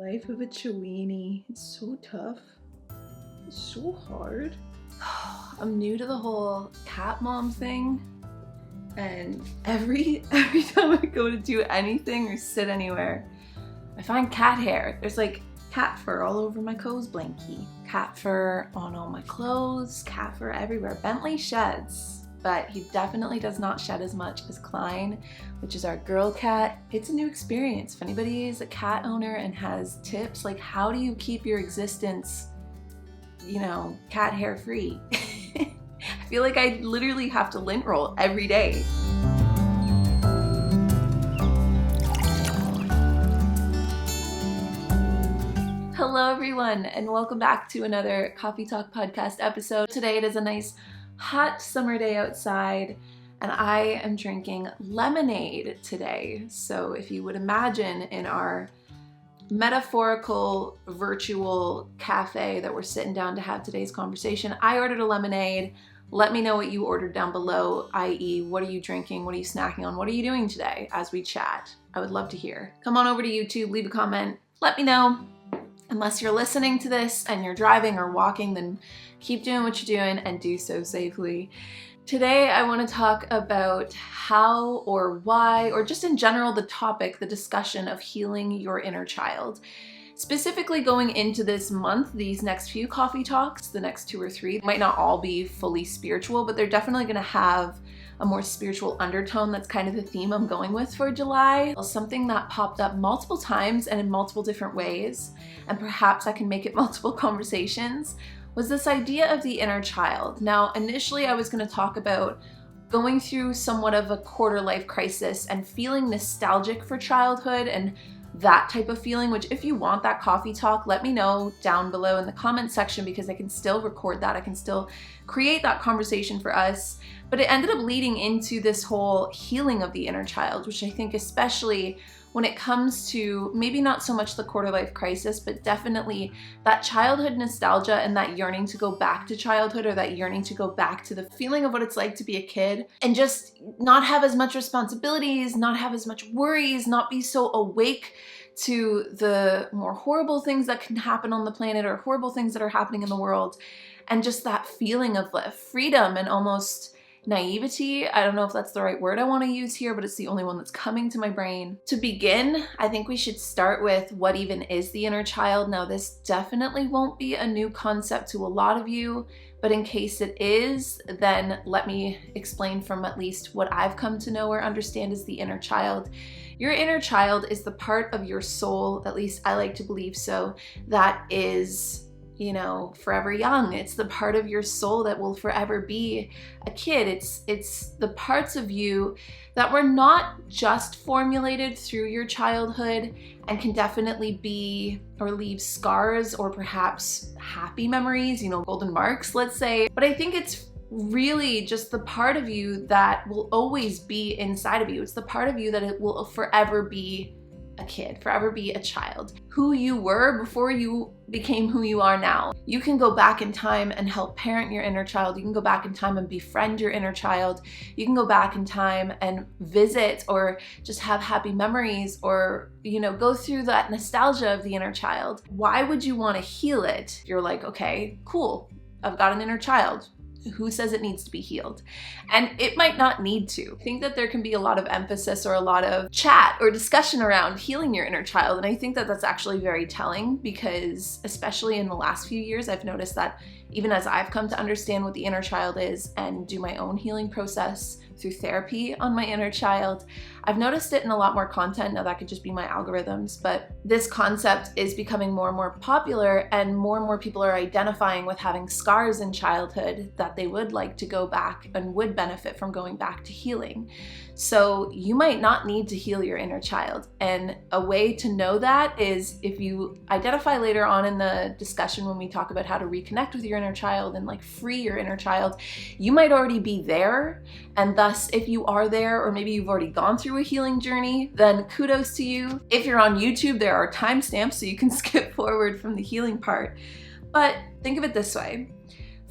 Life of a Chiweenie. It's so tough. It's so hard. I'm new to the whole cat mom thing, and every time I go to do anything or sit anywhere, I find cat hair. There's like cat fur all over my Koze blankie, cat fur on all my clothes, cat fur everywhere. Bentley sheds, but he definitely does not shed as much as Kalyn, which is our girl cat. It's a new experience. If anybody is a cat owner and has tips, like how do you keep your existence, you know, cat hair free? I feel like I literally have to lint roll every day. Hello everyone, and welcome back to another Coffee Talk podcast episode. Today it is a nice hot summer day outside, and I am drinking lemonade today. So if you would imagine in our metaphorical virtual cafe that we're sitting down to have today's conversation, I ordered a lemonade. Let me know what you ordered down below, i.e. what are you drinking, what are you snacking on, what are you doing today as we chat? I would love to hear. Come on over to YouTube, leave a comment, let me know. Unless you're listening to this and you're driving or walking, then keep doing what you're doing and do so safely. Today I want to talk about how or why, or just in general the topic, the discussion of healing your inner child. Specifically going into this month, these next few coffee talks, the next 2 or 3, might not all be fully spiritual, but they're definitely going to have a more spiritual undertone. That's kind of the theme I'm going with for July. Something that popped up multiple times and in multiple different ways, and perhaps I can make it multiple conversations, was this idea of the inner child. Now, initially I was going to talk about going through somewhat of a quarter life crisis and feeling nostalgic for childhood and that type of feeling, which if you want that coffee talk, let me know down below in the comment section, because I can still record that. I can still create that conversation for us. But it ended up leading into this whole healing of the inner child, which I think especially when it comes to maybe not so much the quarter life crisis, but definitely that childhood nostalgia and that yearning to go back to childhood, or that yearning to go back to the feeling of what it's like to be a kid and just not have as much responsibilities, not have as much worries, not be so awake to the more horrible things that can happen on the planet or horrible things that are happening in the world. And just that feeling of freedom and almost naivety. I don't know if that's the right word I want to use here, but it's the only one that's coming to my brain. To begin, I think we should start with what even is the inner child. Now, this definitely won't be a new concept to a lot of you, but in case it is, then let me explain from at least what I've come to know or understand as the inner child. Your inner child is the part of your soul, at least I like to believe so, that is, you know, forever young. It's the part of your soul that will forever be a kid. It's the parts of you that were not just formulated through your childhood and can definitely be or leave scars or perhaps happy memories, you know, golden marks, let's say. But I think it's really just the part of you that will always be inside of you. It's the part of you that it will forever be a kid, forever be a child. Who you were before you became who you are now. You can go back in time and help parent your inner child. You can go back in time and befriend your inner child. You can go back in time and visit or just have happy memories, or, you know, go through that nostalgia of the inner child. Why would you want to heal it? You're like, okay, cool, I've got an inner child. Who says it needs to be healed? And it might not need to. I think that there can be a lot of emphasis or a lot of chat or discussion around healing your inner child. And I think that that's actually very telling, because especially in the last few years, I've noticed that even as I've come to understand what the inner child is and do my own healing process through therapy on my inner child, I've noticed it in a lot more content. Now that could just be my algorithms, but this concept is becoming more and more popular, and more people are identifying with having scars in childhood that they would like to go back and would benefit from going back to healing. So you might not need to heal your inner child. And a way to know that is if you identify later on in the discussion when we talk about how to reconnect with your inner child and like free your inner child, you might already be there. And thus, if you are there, or maybe you've already gone through a healing journey, then kudos to you. If you're on YouTube, there are timestamps so you can skip forward from the healing part. But think of it this way.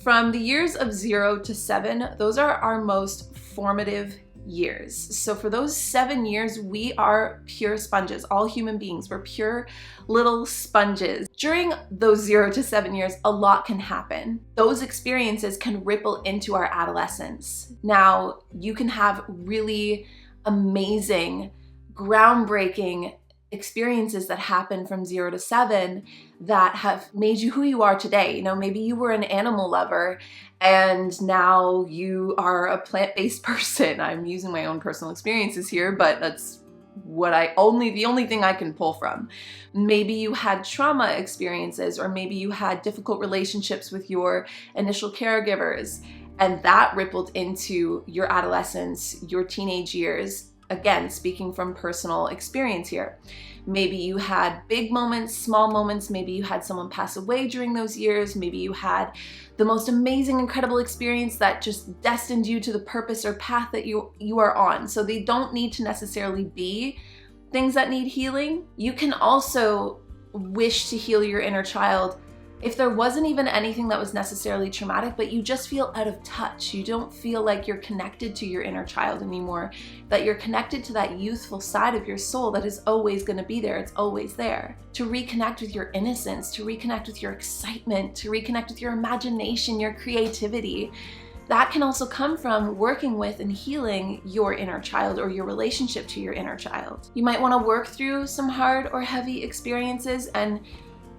From the years of 0 to 7, those are our most formative years. So for those 7 years, we are pure sponges. All human beings, we're pure little sponges. During those 0 to 7 years, a lot can happen. Those experiences can ripple into our adolescence. Now, you can have really amazing, groundbreaking experiences that happen from 0 to 7 that have made you who you are today. You know, maybe you were an animal lover and now you are a plant-based person. I'm using my own personal experiences here, but that's what the only thing I can pull from. Maybe you had trauma experiences, or maybe you had difficult relationships with your initial caregivers, and that rippled into your adolescence, your teenage years. Again, speaking from personal experience here. Maybe you had big moments, small moments, maybe you had someone pass away during those years, maybe you had the most amazing, incredible experience that just destined you to the purpose or path that you are on. So they don't need to necessarily be things that need healing. You can also wish to heal your inner child if there wasn't even anything that was necessarily traumatic, but you just feel out of touch. You don't feel like you're connected to your inner child anymore, that you're connected to that youthful side of your soul that is always going to be there. It's always there. To reconnect with your innocence, to reconnect with your excitement, to reconnect with your imagination, your creativity. That can also come from working with and healing your inner child or your relationship to your inner child. You might want to work through some hard or heavy experiences, and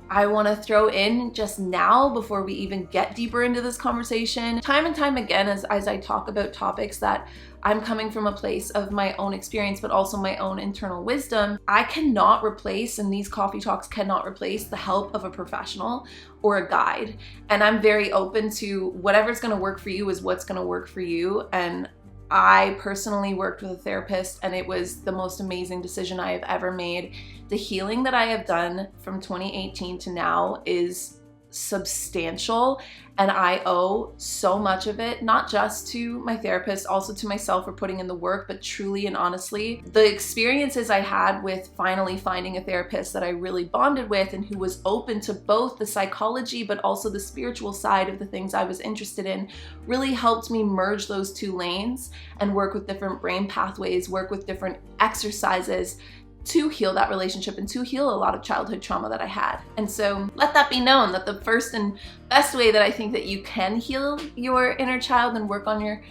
I want to throw in just now, before we even get deeper into this conversation, time and time again, as I talk about topics that I'm coming from a place of my own experience, but also my own internal wisdom, I cannot replace, and these coffee talks cannot replace, the help of a professional or a guide. And I'm very open to whatever's going to work for you is what's going to work for you. And I personally worked with a therapist, and it was the most amazing decision I have ever made. The healing that I have done from 2018 to now is substantial, and I owe so much of it, not just to my therapist, also to myself for putting in the work, but truly and honestly, the experiences I had with finally finding a therapist that I really bonded with and who was open to both the psychology but also the spiritual side of the things I was interested in really helped me merge those two lanes and work with different brain pathways, work with different exercises to heal that relationship and to heal a lot of childhood trauma that I had. And so let that be known that the first and best way that I think that you can heal your inner child and work on your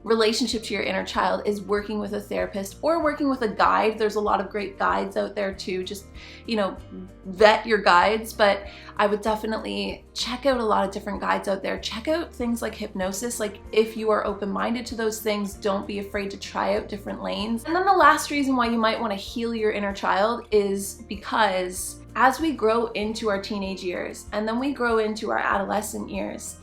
relationship to your inner child is working with a therapist or working with a guide. There's a lot of great guides out there too. Just, vet your guides, but I would definitely check out a lot of different guides out there. Check out things like hypnosis. Like, if you are open-minded to those things, don't be afraid to try out different lanes. And then the last reason why you might want to heal your inner child is because as we grow into our teenage years and then we grow into our adolescent years,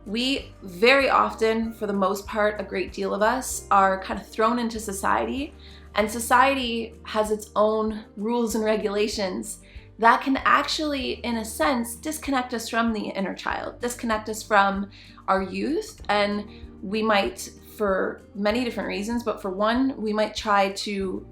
we very often, for the most part, a great deal of us are kind of thrown into society, and society has its own rules and regulations that can actually, in a sense, disconnect us from the inner child, disconnect us from our youth. And we might, for many different reasons, but for one, we might try to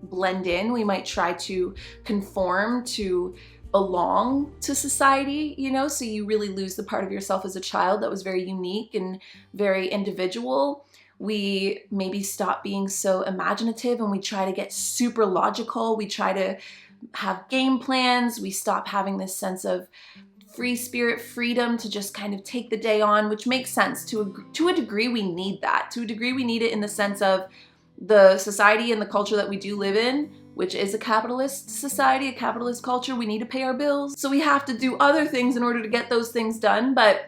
blend in, we might try to conform, to belong to society, so you really lose the part of yourself as a child that was very unique and very individual. We maybe stop being so imaginative and we try to get super logical. We try to have game plans. We stop having this sense of free spirit, freedom to just kind of take the day on, which makes sense. To a degree, we need that. To a degree, we need it in the sense of the society and the culture that we do live in, which is a capitalist society, a capitalist culture. We need to pay our bills, so we have to do other things in order to get those things done. But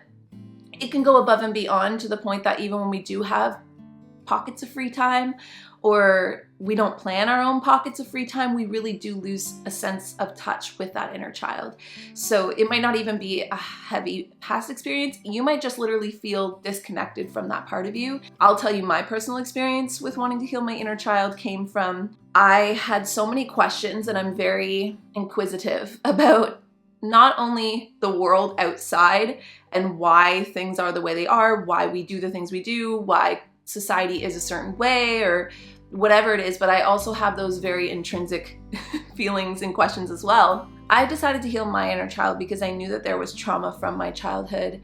it can go above and beyond to the point that even when we do have pockets of free time, or we don't plan our own pockets of free time, we really do lose a sense of touch with that inner child. So it might not even be a heavy past experience. You might just literally feel disconnected from that part of you. I'll tell you, my personal experience with wanting to heal my inner child came from, I had so many questions, and I'm very inquisitive about not only the world outside and why things are the way they are, why we do the things we do, why society is a certain way, or whatever it is, but I also have those very intrinsic feelings and questions as well. I decided to heal my inner child because I knew that there was trauma from my childhood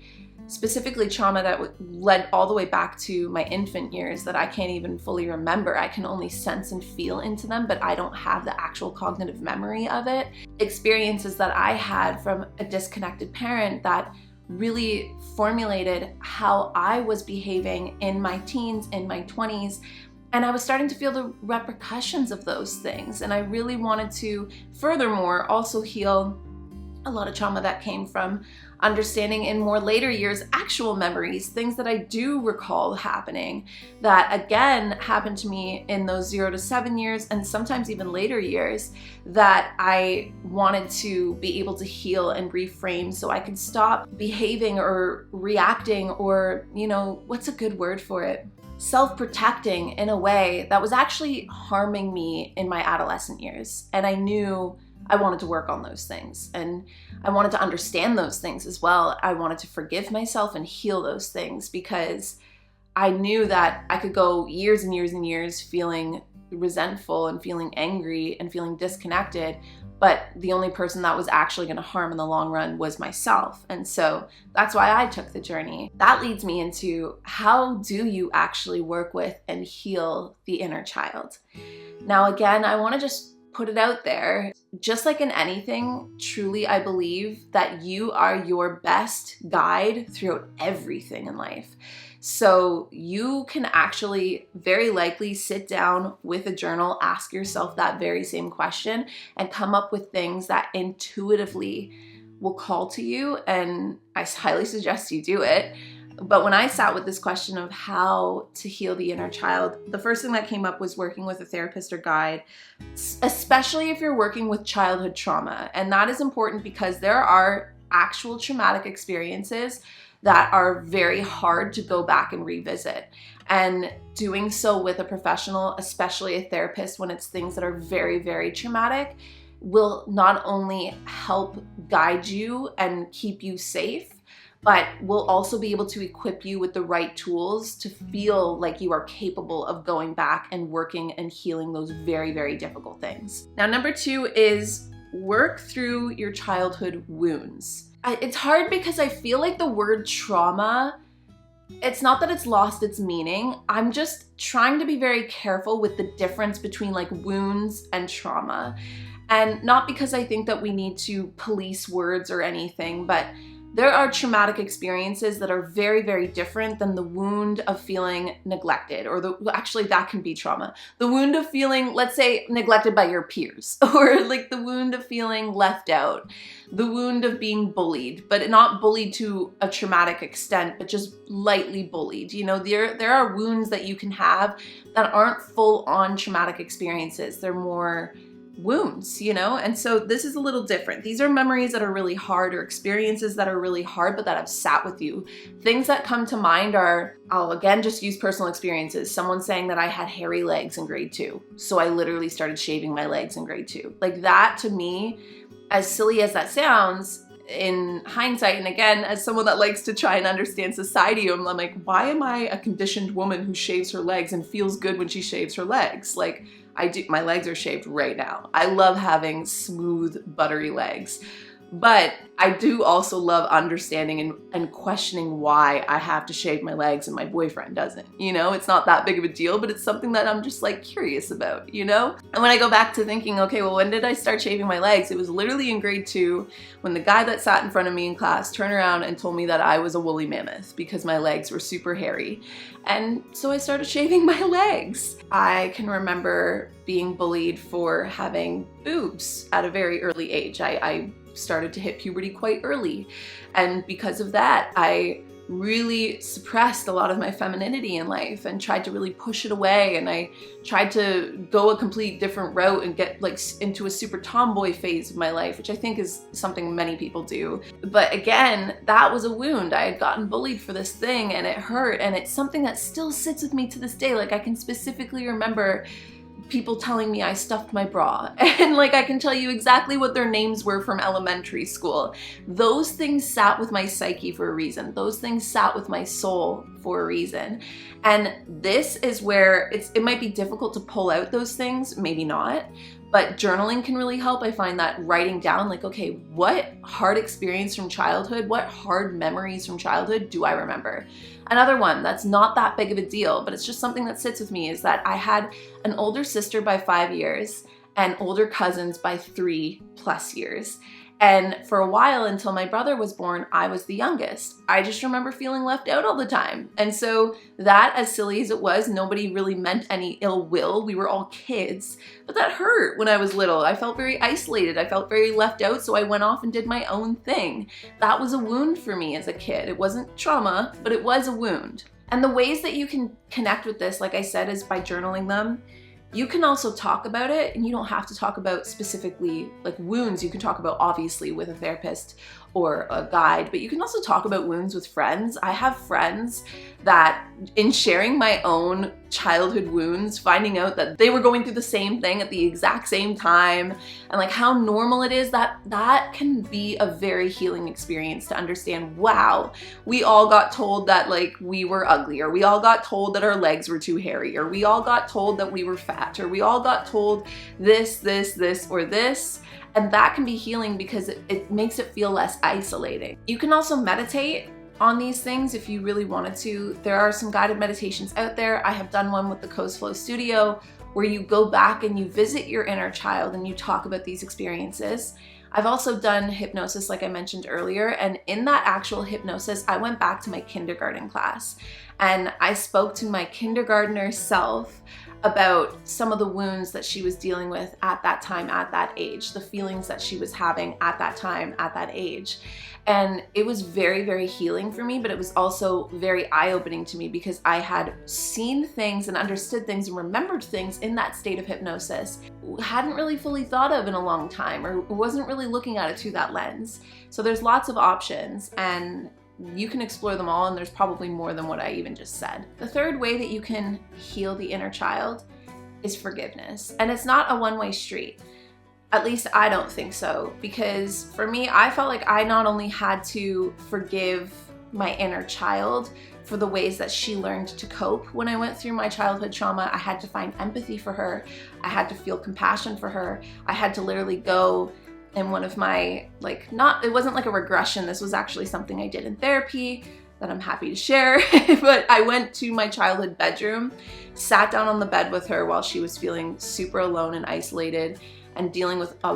specifically trauma that led all the way back to my infant years that I can't even fully remember. I can only sense and feel into them, but I don't have the actual cognitive memory of it. Experiences that I had from a disconnected parent that really formulated how I was behaving in my teens, in my 20s, and I was starting to feel the repercussions of those things. And I really wanted to, furthermore, also heal a lot of trauma that came from understanding in more later years actual memories, things that I do recall happening that again happened to me in those 0 to 7 years and sometimes even later years that I wanted to be able to heal and reframe so I could stop behaving or reacting or, what's a good word for it? Self-protecting in a way that was actually harming me in my adolescent years. And I knew I wanted to work on those things and I wanted to understand those things as well. I wanted to forgive myself and heal those things because I knew that I could go years and years and years feeling resentful and feeling angry and feeling disconnected, but the only person that was actually going to harm in the long run was myself. And so that's why I took the journey. That leads me into how do you actually work with and heal the inner child? Now, again, I want to just put it out there. Just like in anything, truly, I believe that you are your best guide throughout everything in life. So you can actually very likely sit down with a journal, ask yourself that very same question, and come up with things that intuitively will call to you. And I highly suggest you do it. But when I sat with this question of how to heal the inner child, the first thing that came up was working with a therapist or guide, especially if you're working with childhood trauma. And that is important because there are actual traumatic experiences that are very hard to go back and revisit. And doing so with a professional, especially a therapist, when it's things that are very, very traumatic, will not only help guide you and keep you safe, but will also be able to equip you with the right tools to feel like you are capable of going back and working and healing those very, very difficult things. Now, number 2 is work through your childhood wounds. It's hard because I feel like the word trauma, it's not that it's lost its meaning. I'm just trying to be very careful with the difference between like wounds and trauma. And not because I think that we need to police words or anything, but there are traumatic experiences that are very, very different than the wound of feeling neglected, or actually that can be trauma. The wound of feeling, let's say, neglected by your peers, or like the wound of feeling left out, the wound of being bullied, but not bullied to a traumatic extent, but just lightly bullied. There are wounds that you can have that aren't full-on traumatic experiences. They're more wounds, and so this is a little different. These are memories that are really hard or experiences that are really hard, but that have sat with you. Things that come to mind are, I'll again just use personal experiences. Someone saying that I had hairy legs in grade 2, so I literally started shaving my legs in grade 2. Like that, to me, as silly as that sounds, in hindsight, and again, as someone that likes to try and understand society, I'm like, why am I a conditioned woman who shaves her legs and feels good when she shaves her legs? Like, my legs are shaved right now. I love having smooth, buttery legs. But I do also love understanding and questioning why I have to shave my legs and my boyfriend doesn't. It's not that big of a deal, but it's something that I'm just like curious about, And when I go back to thinking, okay, well, when did I start shaving my legs? It was literally in grade 2 when the guy that sat in front of me in class turned around and told me that I was a woolly mammoth because my legs were super hairy. And so I started shaving my legs. I can remember being bullied for having boobs at a very early age. I started to hit puberty quite early. And because of that, I really suppressed a lot of my femininity in life and tried to really push it away. And I tried to go a complete different route and get like into a super tomboy phase of my life, which I think is something many people do. But again, that was a wound. I had gotten bullied for this thing and it hurt. And it's something that still sits with me to this day. Like I can specifically remember people telling me I stuffed my bra, and like I can tell you exactly what their names were from elementary school. Those things sat with my psyche for a reason. Those things sat with my soul for a reason. And this is where it might be difficult to pull out those things, maybe not, but journaling can really help. I find that writing down, like, okay, what hard experience from childhood, what hard memories from childhood do I remember? Another one that's not that big of a deal, but it's just something that sits with me, is that I had an older sister by 5 years and older cousins by 3+ years. And for a while, until my brother was born, I was the youngest. I just remember feeling left out all the time. And so that, as silly as it was, nobody really meant any ill will. We were all kids, but that hurt when I was little. I felt very isolated. I felt very left out, so I went off and did my own thing. That was a wound for me as a kid. It wasn't trauma, but it was a wound. And the ways that you can connect with this, like I said, is by journaling them. You can also talk about it, and you don't have to talk about specifically like wounds. You can talk about, obviously, with a therapist or a guide, but you can also talk about wounds with friends. I have friends that, in sharing my own childhood wounds, finding out that they were going through the same thing at the exact same time, and like how normal it is, that can be a very healing experience to understand, wow, we all got told that like we were ugly, or we all got told that our legs were too hairy, or we all got told that we were fat, or we all got told this, or this. And that can be healing because it makes it feel less isolating. You can also meditate on these things if you really wanted to. There are some guided meditations out there. I have done one with the Koze-y Studio where you go back and you visit your inner child and you talk about these experiences. I've also done hypnosis, like I mentioned earlier, and in that actual hypnosis, I went back to my kindergarten class and I spoke to my kindergartner self about some of the wounds that she was dealing with at that time, at that age, the feelings that she was having at that time, at that age. And it was very, very healing for me, but it was also very eye-opening to me because I had seen things and understood things and remembered things in that state of hypnosis hadn't really fully thought of in a long time, or wasn't really looking at it through that lens. So there's lots of options, and you can explore them all, and there's probably more than what I even just said. The third way that you can heal the inner child is forgiveness. And it's not a one-way street. At least I don't think so, because for me, I felt like I not only had to forgive my inner child for the ways that she learned to cope when I went through my childhood trauma. I had to find empathy for her. I had to feel compassion for her. I had to literally go in one of my, it wasn't like a regression. This was actually something I did in therapy that I'm happy to share. But I went to my childhood bedroom, sat down on the bed with her while she was feeling super alone and isolated and dealing with a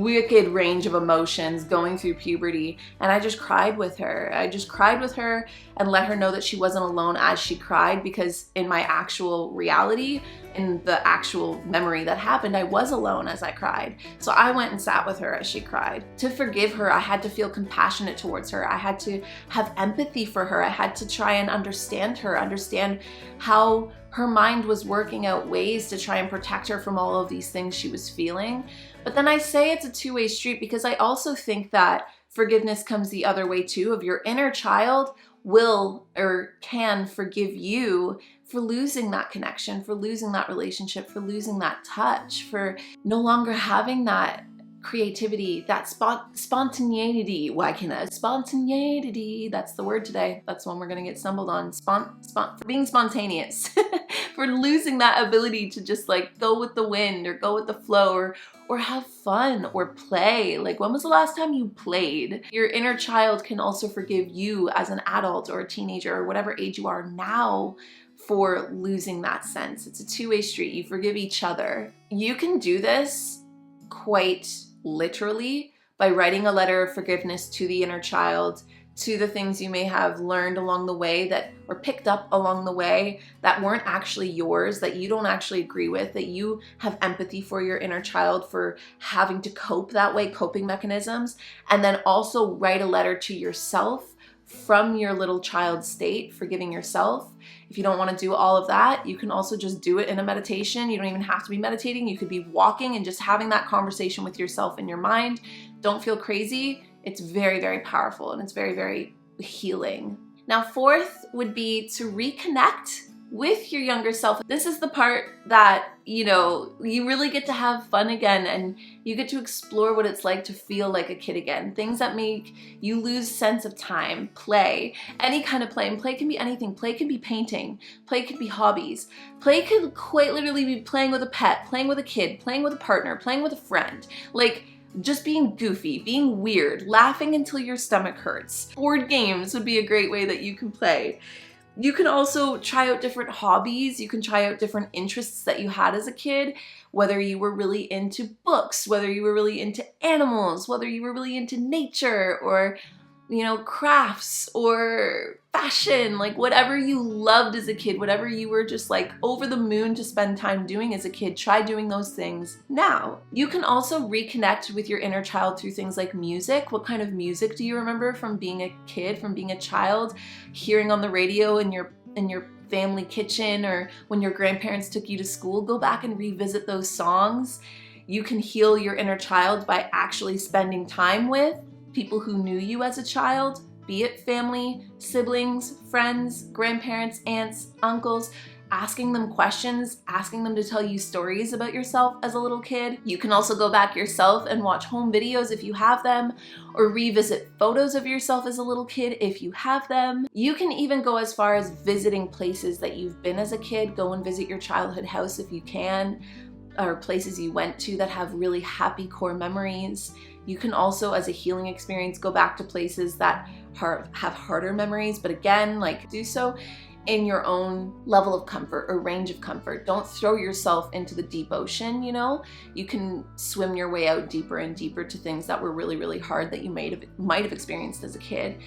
wicked range of emotions, going through puberty. And I just cried with her. I just cried with her and let her know that she wasn't alone as she cried, because in my actual reality, in the actual memory that happened, I was alone as I cried. So I went and sat with her as she cried. To forgive her, I had to feel compassionate towards her. I had to have empathy for her. I had to try and understand her, understand how her mind was working out ways to try and protect her from all of these things she was feeling. But then I say it's a two-way street because I also think that forgiveness comes the other way too, of your inner child will or can forgive you for losing that connection, for losing that relationship, for losing that touch, for no longer having that creativity, that spontaneity. Spontaneity, that's the word today. That's one we're gonna get stumbled on. For being spontaneous, for losing that ability to just like go with the wind or go with the flow or have fun or play. Like, when was the last time you played? Your inner child can also forgive you as an adult or a teenager or whatever age you are now for losing that sense. It's a two-way street. You forgive each other. You can do this quite literally by writing a letter of forgiveness to the inner child, to the things you may have learned along the way that were picked up along the way that weren't actually yours, that you don't actually agree with, that you have empathy for your inner child for having to cope that way, coping mechanisms, and then also write a letter to yourself from your little child state, forgiving yourself. If you don't want to do all of that, you can also just do it in a meditation. You don't even have to be meditating. You could be walking and just having that conversation with yourself in your mind. Don't feel crazy. It's very, very powerful and it's very, very healing. Now, fourth would be to reconnect with your younger self. This is the part that, you know, you really get to have fun again, and you get to explore what it's like to feel like a kid again. Things that make you lose sense of time, play, any kind of play. And play can be anything. Play can be painting. Play could be hobbies. Play could quite literally be playing with a pet, playing with a kid, playing with a partner, playing with a friend. Like, just being goofy, being weird, laughing until your stomach hurts. Board games would be a great way that you can play. You can also try out different hobbies. You can try out different interests that you had as a kid, whether you were really into books, whether you were really into animals, whether you were really into nature, or, you know, crafts or fashion, like whatever you loved as a kid, whatever you were just like over the moon to spend time doing as a kid, try doing those things now. You can also reconnect with your inner child through things like music. What kind of music do you remember from being a kid, from being a child, hearing on the radio in your family kitchen, or when your grandparents took you to school? Go back and revisit those songs. You can heal your inner child by actually spending time with people who knew you as a child, be it family, siblings, friends, grandparents, aunts, uncles, asking them questions, asking them to tell you stories about yourself as a little kid. You can also go back yourself and watch home videos if you have them, or revisit photos of yourself as a little kid if you have them. You can even go as far as visiting places that you've been as a kid. Go and visit your childhood house if you can, or places you went to that have really happy core memories. You can also, as a healing experience, go back to places that have harder memories, but again, like, do so in your own level of comfort or range of comfort. Don't throw yourself into the deep ocean, you know? You can swim your way out deeper and deeper to things that were really, really hard that you might have experienced as a kid.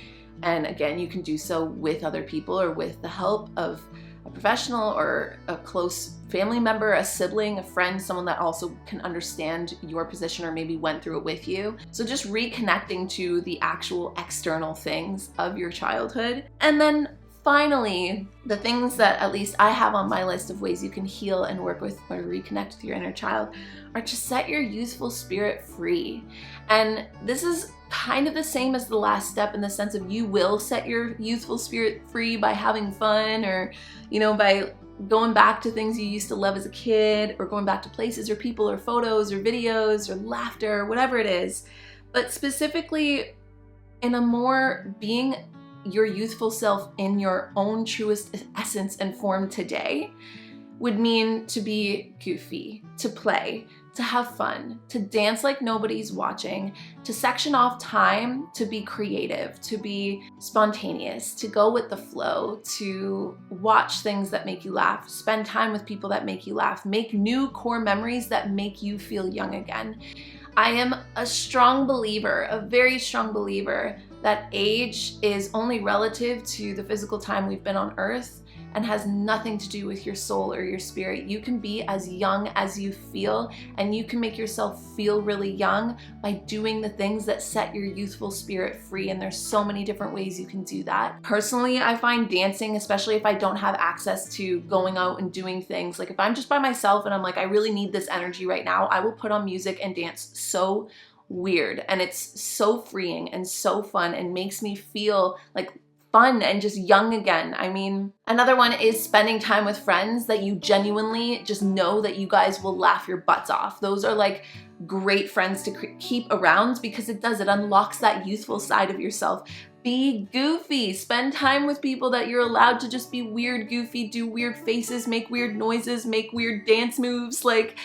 And again, you can do so with other people or with the help of a professional or a close family member, a sibling, a friend, someone that also can understand your position or maybe went through it with you. So just reconnecting to the actual external things of your childhood. And then finally, the things that at least I have on my list of ways you can heal and work with or reconnect with your inner child are to set your youthful spirit free. And this is kind of the same as the last step in the sense of you will set your youthful spirit free by having fun, or, you know, by going back to things you used to love as a kid, or going back to places or people or photos or videos or laughter or whatever it is. But specifically in a more being your youthful self in your own truest essence and form today would mean to be goofy, to play, to have fun, to dance like nobody's watching, to section off time, to be creative, to be spontaneous, to go with the flow, to watch things that make you laugh, spend time with people that make you laugh, make new core memories that make you feel young again. I am a strong believer, a very strong believer, that age is only relative to the physical time we've been on Earth and has nothing to do with your soul or your spirit. You can be as young as you feel, and you can make yourself feel really young by doing the things that set your youthful spirit free, and there's so many different ways you can do that. Personally, I find dancing, especially if I don't have access to going out and doing things, like if I'm just by myself and I'm like, I really need this energy right now, I will put on music and dance so weird, and it's so freeing and so fun and makes me feel like fun and just young again. I mean, another one is spending time with friends that you genuinely just know that you guys will laugh your butts off. Those are like great friends to keep around because it unlocks that youthful side of yourself. Be goofy, spend time with people that you're allowed to just be weird, goofy, do weird faces, make weird noises, make weird dance moves, like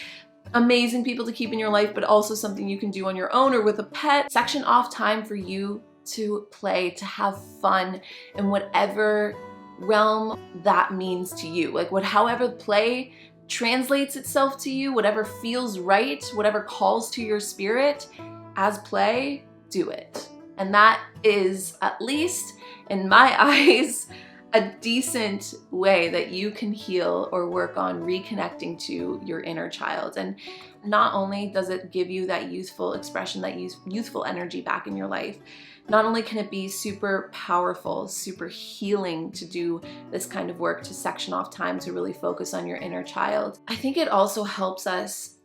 amazing people to keep in your life, but also something you can do on your own or with a pet. Section off time for you to play, to have fun in whatever realm that means to you. Like however play translates itself to you, whatever feels right, whatever calls to your spirit as play, do it. And that is, at least in my eyes, a decent way that you can heal or work on reconnecting to your inner child. And not only does it give you that youthful expression, that youthful energy back in your life, not only can it be super powerful, super healing to do this kind of work, to section off time, to really focus on your inner child, I think it also helps us,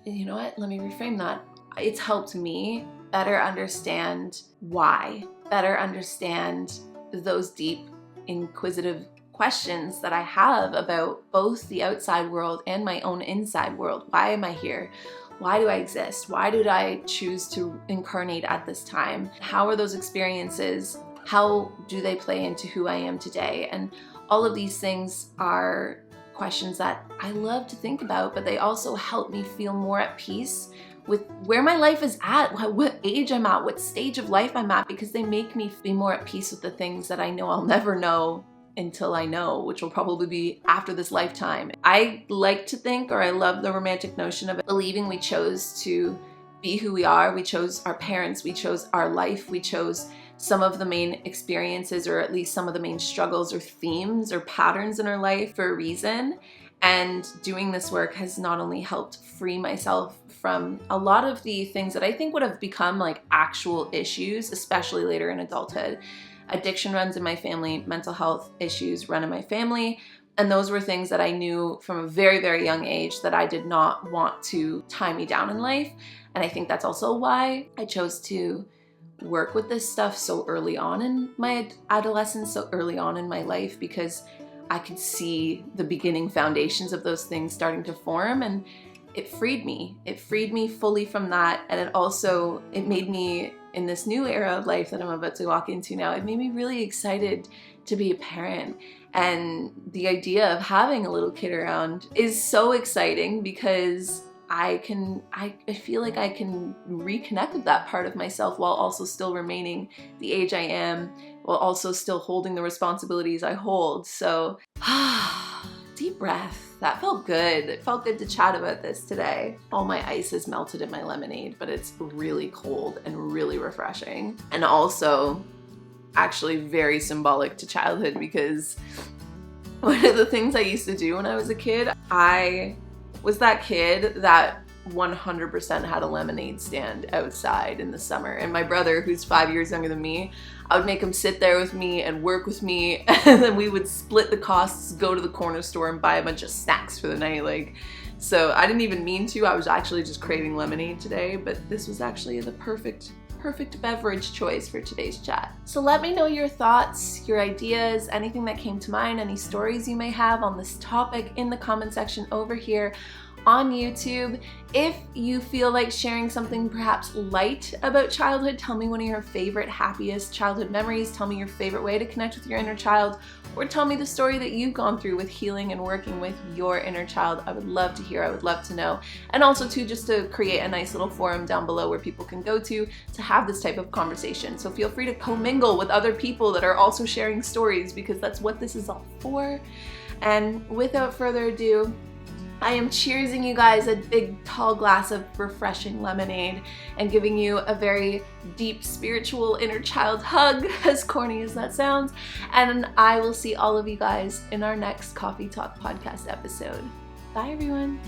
you know what, let me reframe that. It's helped me better understand why, better understand those deep, inquisitive questions that I have about both the outside world and my own inside world. Why am I here? Why do I exist? Why did I choose to incarnate at this time? How are those experiences? How do they play into who I am today? And all of these things are questions that I love to think about, but they also help me feel more at peace with where my life is at, what age I'm at, what stage of life I'm at, because they make me be more at peace with the things that I know I'll never know until I know, which will probably be after this lifetime. I like to think, or I love the romantic notion of it, believing we chose to be who we are. We chose our parents, we chose our life, we chose some of the main experiences, or at least some of the main struggles or themes or patterns in our life for a reason. And doing this work has not only helped free myself from a lot of the things that I think would have become like actual issues, especially later in adulthood. Addiction runs in my family, mental health issues run in my family, and those were things that I knew from a very, very young age that I did not want to tie me down in life. And I think that's also why I chose to work with this stuff so early on in my adolescence, so early on in my life, because I could see the beginning foundations of those things starting to form, and it freed me. It freed me fully from that, and it made me, in this new era of life that I'm about to walk into now, it made me really excited to be a parent. And the idea of having a little kid around is so exciting because I feel like I can reconnect with that part of myself while also still remaining the age I am, while also still holding the responsibilities I hold. So, deep breath. That felt good. It felt good to chat about this today. All my ice is melted in my lemonade, but it's really cold and really refreshing. And also actually very symbolic to childhood, because one of the things I used to do when I was a kid, I was that kid that 100% had a lemonade stand outside in the summer. And my brother, who's 5 years younger than me, I would make him sit there with me and work with me, and then we would split the costs, go to the corner store and buy a bunch of snacks for the night. So I didn't even mean to, I was actually just craving lemonade today, but this was actually the perfect beverage choice for today's chat. So let me know your thoughts, your ideas, anything that came to mind, any stories you may have on this topic in the comment section over here on YouTube. If you feel like sharing something perhaps light about childhood, tell me one of your favorite, happiest childhood memories. Tell me your favorite way to connect with your inner child, or tell me the story that you've gone through with healing and working with your inner child. I would love to hear, I would love to know. And also too, just to create a nice little forum down below where people can go to have this type of conversation. So feel free to commingle with other people that are also sharing stories, because that's what this is all for. And without further ado, I am cheersing you guys a big tall glass of refreshing lemonade and giving you a very deep spiritual inner child hug, as corny as that sounds. And I will see all of you guys in our next Coffee Talk podcast episode. Bye everyone.